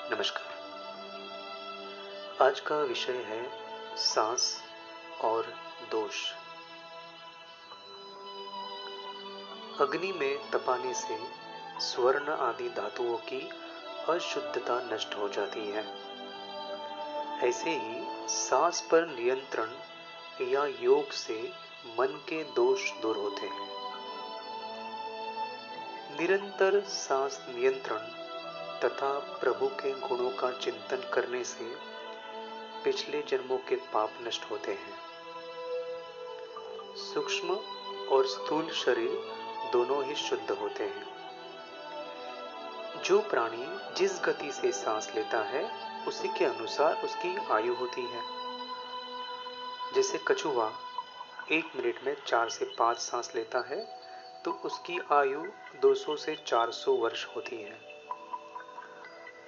नमस्कार। आज का विषय है सांस और दोष। अग्नि में तपाने से स्वर्ण आदि धातुओं की अशुद्धता नष्ट हो जाती है। ऐसे ही सांस पर नियंत्रण या योग से मन के दोष दूर होते हैं। निरंतर सांस नियंत्रण तथा प्रभु के गुणों का चिंतन करने से पिछले जन्मों के पाप नष्ट होते हैं। सूक्ष्म और स्थूल शरीर दोनों ही शुद्ध होते हैं। जो प्राणी जिस गति से सांस लेता है उसी के अनुसार उसकी आयु होती है। जैसे कछुआ 1 मिनट में 4 से 5 सांस लेता है तो उसकी आयु 200 से 400 वर्ष होती है।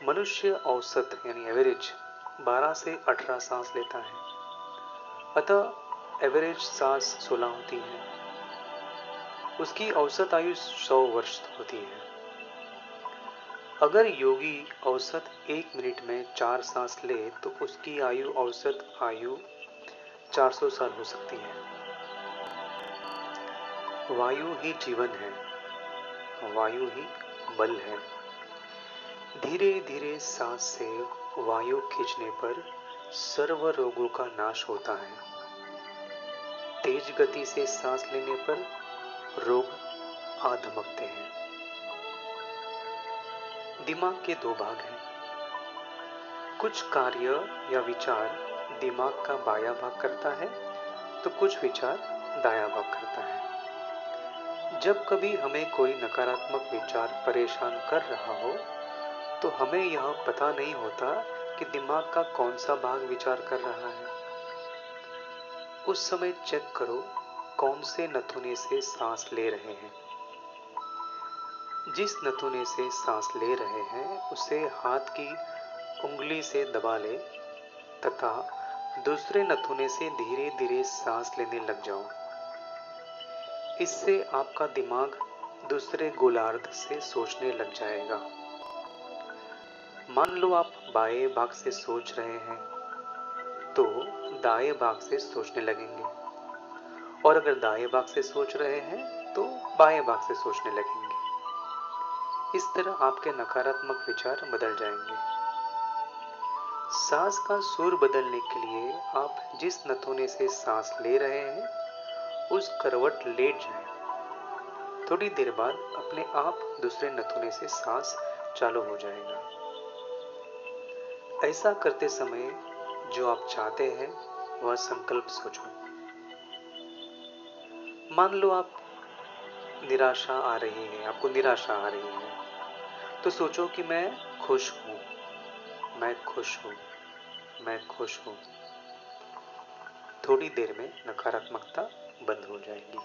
मनुष्य औसत यानी एवरेज 12 से 18 सांस लेता है, अतः एवरेज सांस 16 होती है। उसकी औसत आयु 100 वर्ष होती है। अगर योगी औसत 1 मिनट में 4 सांस ले तो उसकी औसत आयु 400 साल हो सकती है। वायु ही जीवन है, वायु ही बल है। धीरे धीरे सांस से वायु खींचने पर सर्व रोगों का नाश होता है। तेज गति से सांस लेने पर रोग आ धमकते हैं। दिमाग के 2 भाग हैं। कुछ कार्य या विचार दिमाग का बायां भाग करता है तो कुछ विचार दायां भाग करता है। जब कभी हमें कोई नकारात्मक विचार परेशान कर रहा हो तो हमें यह पता नहीं होता कि दिमाग का कौन सा भाग विचार कर रहा है। उस समय चेक करो कौन से नथुने से सांस ले रहे हैं। जिस नथुने से सांस ले रहे हैं उसे हाथ की उंगली से दबा ले तथा दूसरे नथुने से धीरे धीरे सांस लेने लग जाओ। इससे आपका दिमाग दूसरे गोलार्ध से सोचने लग जाएगा। मान लो आप बाएं भाग से सोच रहे हैं तो दाएं भाग से सोचने लगेंगे, और अगर दाएं भाग से सोच रहे हैं तो बाएं भाग से सोचने लगेंगे। इस तरह आपके नकारात्मक विचार बदल जाएंगे। सांस का सुर बदलने के लिए आप जिस नथुने से सांस ले रहे हैं उस करवट लेट जाएं। थोड़ी देर बाद अपने आप दूसरे नथुने से सांस चालू हो जाएगा। ऐसा करते समय जो आप चाहते हैं वह संकल्प सोचो। मान लो आप निराशा आ रही है, आपको निराशा आ रही है तो सोचो कि मैं खुश हूं, मैं खुश हूं, मैं खुश हूं। थोड़ी देर में नकारात्मकता बंद हो जाएगी।